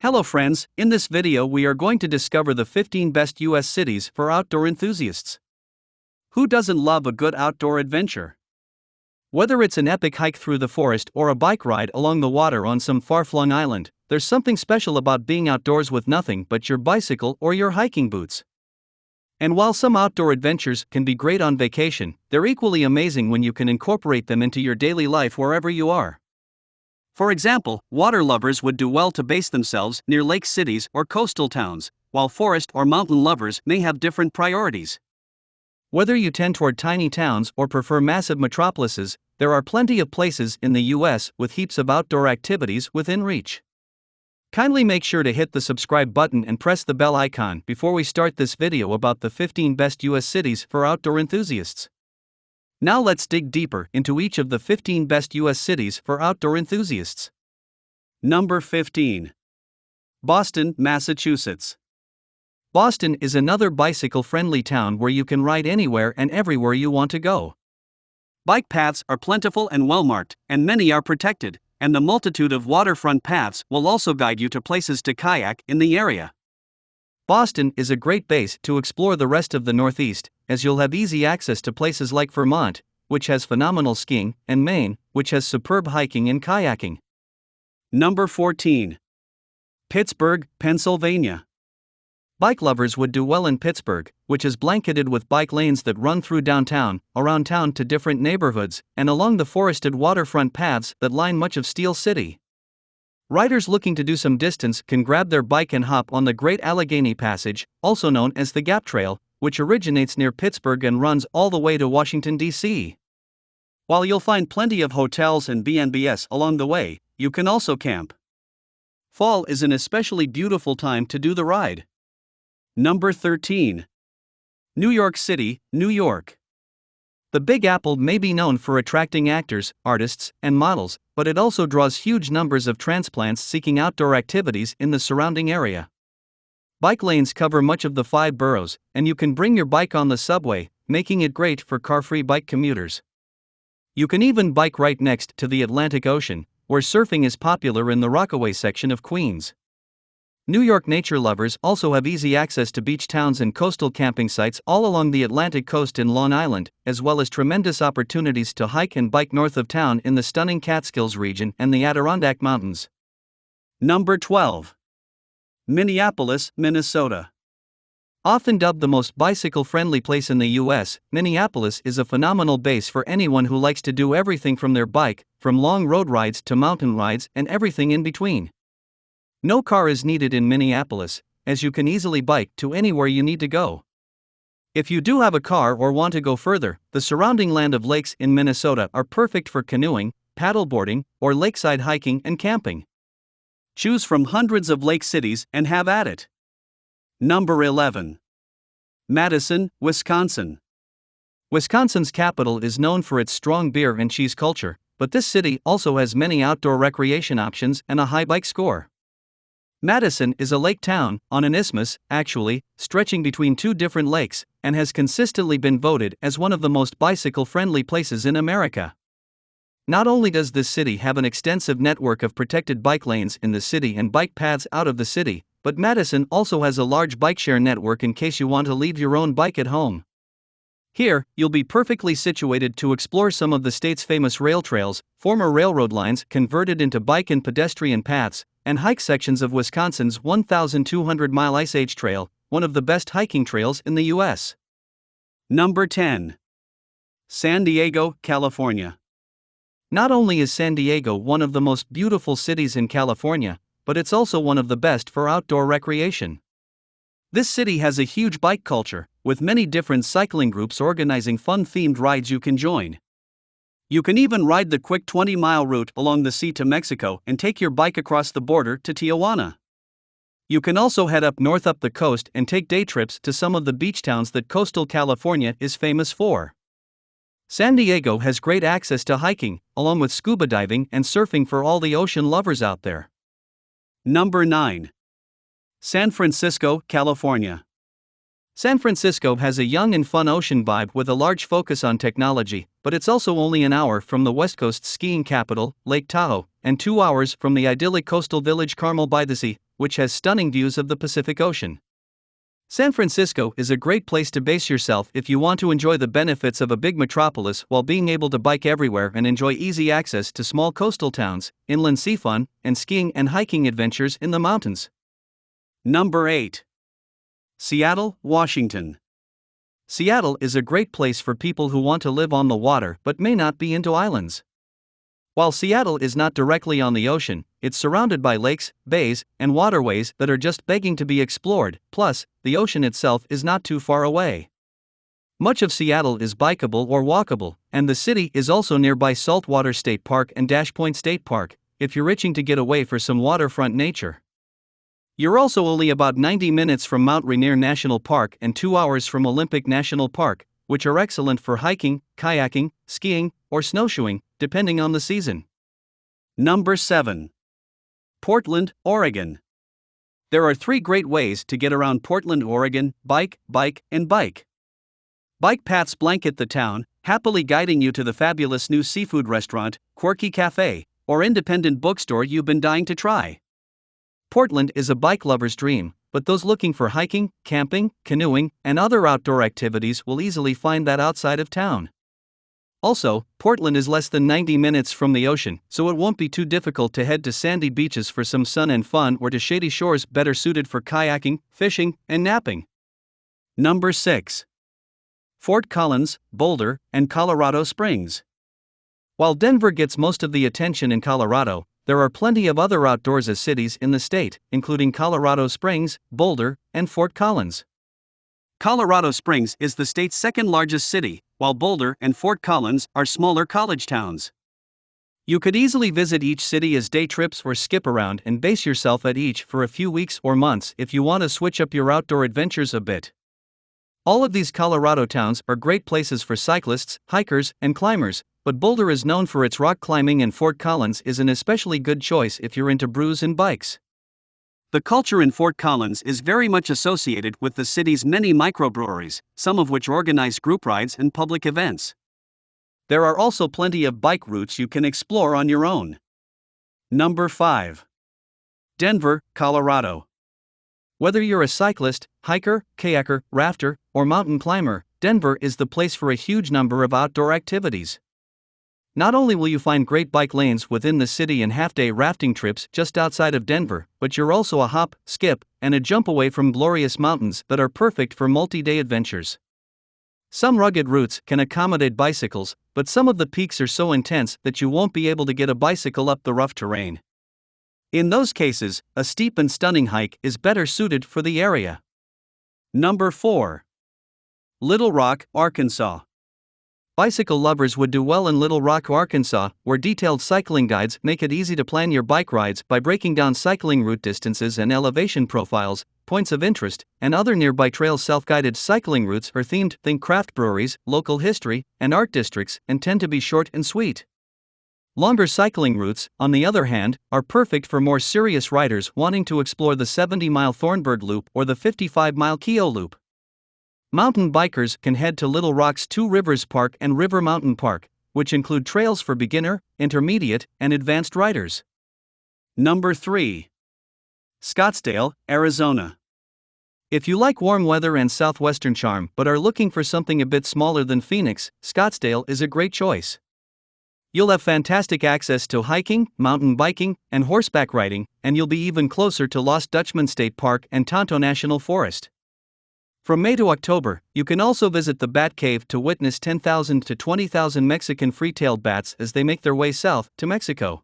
Hello friends, in this video we are going to discover the 15 best US cities for outdoor enthusiasts. Who doesn't love a good outdoor adventure? Whether it's an epic hike through the forest or a bike ride along the water on some far-flung island, there's something special about being outdoors with nothing but your bicycle or your hiking boots. And while some outdoor adventures can be great on vacation, they're equally amazing when you can incorporate them into your daily life wherever you are. For example, water lovers would do well to base themselves near lake cities or coastal towns, while forest or mountain lovers may have different priorities. Whether you tend toward tiny towns or prefer massive metropolises, there are plenty of places in the US with heaps of outdoor activities within reach. Kindly make sure to hit the subscribe button and press the bell icon before we start this video about the 15 best US cities for outdoor enthusiasts. Now let's dig deeper into each of the 15 best US cities for outdoor enthusiasts. Number 15. Boston, Massachusetts. Boston is another bicycle-friendly town where you can ride anywhere and everywhere you want to go. Bike paths are plentiful and well-marked, and many are protected, and the multitude of waterfront paths will also guide you to places to kayak in the area. Boston is a great base to explore the rest of the Northeast, as you'll have easy access to places like Vermont, which has phenomenal skiing, and Maine, which has superb hiking and kayaking. Number 14. Pittsburgh, Pennsylvania. Bike lovers would do well in Pittsburgh, which is blanketed with bike lanes that run through downtown, around town to different neighborhoods, and along the forested waterfront paths that line much of Steel City. Riders looking to do some distance can grab their bike and hop on the Great Allegheny Passage, also known as the Gap Trail, which originates near Pittsburgh and runs all the way to Washington, D.C. While you'll find plenty of hotels and B&Bs along the way, you can also camp. Fall is an especially beautiful time to do the ride. Number 13. New York City, New York. The Big Apple may be known for attracting actors, artists, and models, but it also draws huge numbers of transplants seeking outdoor activities in the surrounding area. Bike lanes cover much of the 5 boroughs, and you can bring your bike on the subway, making it great for car-free bike commuters. You can even bike right next to the Atlantic Ocean, where surfing is popular in the Rockaway section of Queens. New York nature lovers also have easy access to beach towns and coastal camping sites all along the Atlantic coast in Long Island, as well as tremendous opportunities to hike and bike north of town in the stunning Catskills region and the Adirondack Mountains. Number 12. Minneapolis, Minnesota. Often dubbed the most bicycle-friendly place in the US, Minneapolis is a phenomenal base for anyone who likes to do everything from their bike, from long road rides to mountain rides and everything in between. No car is needed in Minneapolis, as you can easily bike to anywhere you need to go. If you do have a car or want to go further, the surrounding land of lakes in Minnesota are perfect for canoeing, paddleboarding, or lakeside hiking and camping. Choose from hundreds of lake cities and have at it. Number 11. Madison, Wisconsin. Wisconsin's capital is known for its strong beer and cheese culture, but this city also has many outdoor recreation options and a high bike score. Madison is a lake town, on an isthmus, actually, stretching between 2 different lakes, and has consistently been voted as one of the most bicycle-friendly places in America. Not only does this city have an extensive network of protected bike lanes in the city and bike paths out of the city, but Madison also has a large bike share network in case you want to leave your own bike at home. Here, you'll be perfectly situated to explore some of the state's famous rail trails, former railroad lines converted into bike and pedestrian paths, and hike sections of Wisconsin's 1,200-mile Ice Age Trail, one of the best hiking trails in the U.S. Number 10. San Diego, California. Not only is San Diego one of the most beautiful cities in California, but it's also one of the best for outdoor recreation. This city has a huge bike culture, with many different cycling groups organizing fun-themed rides you can join. You can even ride the quick 20-mile route along the sea to Mexico and take your bike across the border to Tijuana. You can also head up north up the coast and take day trips to some of the beach towns that coastal California is famous for. San Diego has great access to hiking, along with scuba diving and surfing for all the ocean lovers out there. Number 9. San Francisco, California. San Francisco has a young and fun ocean vibe with a large focus on technology, but it's also only an hour from the West Coast skiing capital, Lake Tahoe, and 2 hours from the idyllic coastal village Carmel by the Sea, which has stunning views of the Pacific Ocean. San Francisco is a great place to base yourself if you want to enjoy the benefits of a big metropolis while being able to bike everywhere and enjoy easy access to small coastal towns, inland sea fun, and skiing and hiking adventures in the mountains. Number 8. Seattle, Washington. Seattle is a great place for people who want to live on the water but may not be into islands. While Seattle is not directly on the ocean, it's surrounded by lakes, bays, and waterways that are just begging to be explored, plus, the ocean itself is not too far away. Much of Seattle is bikeable or walkable, and the city is also nearby Saltwater State Park and Dash Point State Park, if you're itching to get away for some waterfront nature. You're also only about 90 minutes from Mount Rainier National Park and 2 hours from Olympic National Park, which are excellent for hiking, kayaking, skiing, or snowshoeing, depending on the season. Number 7. Portland, Oregon. There are 3 great ways to get around Portland, Oregon: bike, bike, and bike. Bike paths blanket the town, happily guiding you to the fabulous new seafood restaurant, quirky cafe, or independent bookstore you've been dying to try. Portland is a bike lover's dream, but those looking for hiking, camping, canoeing, and other outdoor activities will easily find that outside of town. Also, Portland is less than 90 minutes from the ocean, so it won't be too difficult to head to sandy beaches for some sun and fun or to shady shores better suited for kayaking, fishing, and napping. Number 6. Fort Collins, Boulder, and Colorado Springs. While Denver gets most of the attention in Colorado, there are plenty of other outdoorsy cities in the state, including Colorado Springs, Boulder, and Fort Collins. Colorado Springs is the state's second largest city, while Boulder and Fort Collins are smaller college towns. You could easily visit each city as day trips or skip around and base yourself at each for a few weeks or months if you want to switch up your outdoor adventures a bit. All of these Colorado towns are great places for cyclists, hikers, and climbers, but Boulder is known for its rock climbing and Fort Collins is an especially good choice if you're into brews and bikes. The culture in Fort Collins is very much associated with the city's many microbreweries, some of which organize group rides and public events. There are also plenty of bike routes you can explore on your own. Number 5. Denver, Colorado. Whether you're a cyclist, hiker, kayaker, rafter, or mountain climber, Denver is the place for a huge number of outdoor activities. Not only will you find great bike lanes within the city and half-day rafting trips just outside of Denver, but you're also a hop, skip, and a jump away from glorious mountains that are perfect for multi-day adventures. Some rugged routes can accommodate bicycles, but some of the peaks are so intense that you won't be able to get a bicycle up the rough terrain. In those cases, a steep and stunning hike is better suited for the area. Number 4. Little Rock, Arkansas. Bicycle lovers would do well in Little Rock, Arkansas, where detailed cycling guides make it easy to plan your bike rides by breaking down cycling route distances and elevation profiles, points of interest, and other nearby trails. Self-guided cycling routes are themed. Think craft breweries, local history, and art districts, and tend to be short and sweet. Longer cycling routes, on the other hand, are perfect for more serious riders wanting to explore the 70-mile Thornburg Loop or the 55-mile Keogh Loop. Mountain bikers can head to Little Rock's Two Rivers Park and River Mountain Park, which include trails for beginner, intermediate, and advanced riders. Number 3. Scottsdale, Arizona. If you like warm weather and southwestern charm but are looking for something a bit smaller than Phoenix, Scottsdale is a great choice. You'll have fantastic access to hiking, mountain biking, and horseback riding, and you'll be even closer to Lost Dutchman State Park and Tonto National Forest. From May to October, you can also visit the Bat Cave to witness 10,000 to 20,000 Mexican free-tailed bats as they make their way south to Mexico.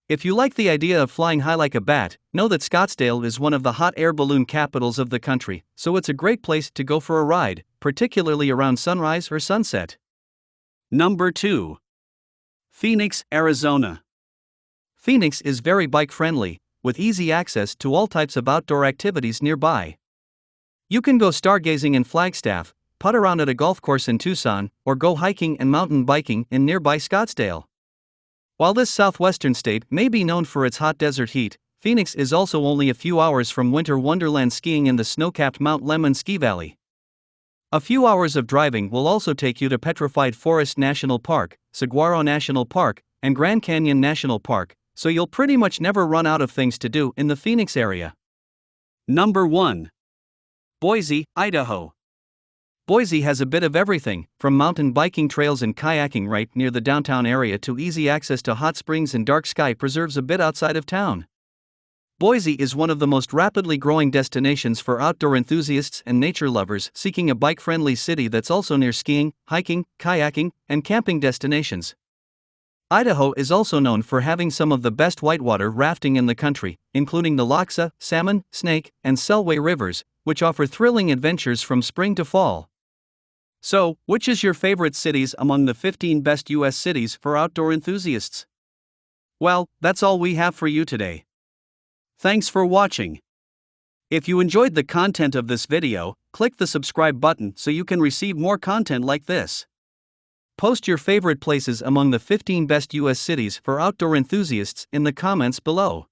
If you like the idea of flying high like a bat, know that Scottsdale is one of the hot air balloon capitals of the country, so it's a great place to go for a ride, particularly around sunrise or sunset. Number 2. Phoenix, Arizona. Phoenix is very bike-friendly, with easy access to all types of outdoor activities nearby. You can go stargazing in Flagstaff, putt around at a golf course in Tucson, or go hiking and mountain biking in nearby Scottsdale. While this southwestern state may be known for its hot desert heat, Phoenix is also only a few hours from winter wonderland skiing in the snow-capped Mount Lemmon Ski Valley. A few hours of driving will also take you to Petrified Forest National Park, Saguaro National Park, and Grand Canyon National Park, so you'll pretty much never run out of things to do in the Phoenix area. Number 1. Boise, Idaho. Boise has a bit of everything, from mountain biking trails and kayaking right near the downtown area to easy access to hot springs and dark sky preserves a bit outside of town. Boise is one of the most rapidly growing destinations for outdoor enthusiasts and nature lovers seeking a bike-friendly city that's also near skiing, hiking, kayaking, and camping destinations. Idaho is also known for having some of the best whitewater rafting in the country, including the Lochsa, Salmon, Snake, and Selway rivers, which offer thrilling adventures from spring to fall. So, which is your favorite cities among the 15 best U.S. cities for outdoor enthusiasts? Well, that's all we have for you today. Thanks for watching. If you enjoyed the content of this video, click the subscribe button so you can receive more content like this. Post your favorite places among the 15 best U.S. cities for outdoor enthusiasts in the comments below.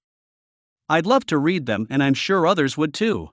I'd love to read them, and I'm sure others would too.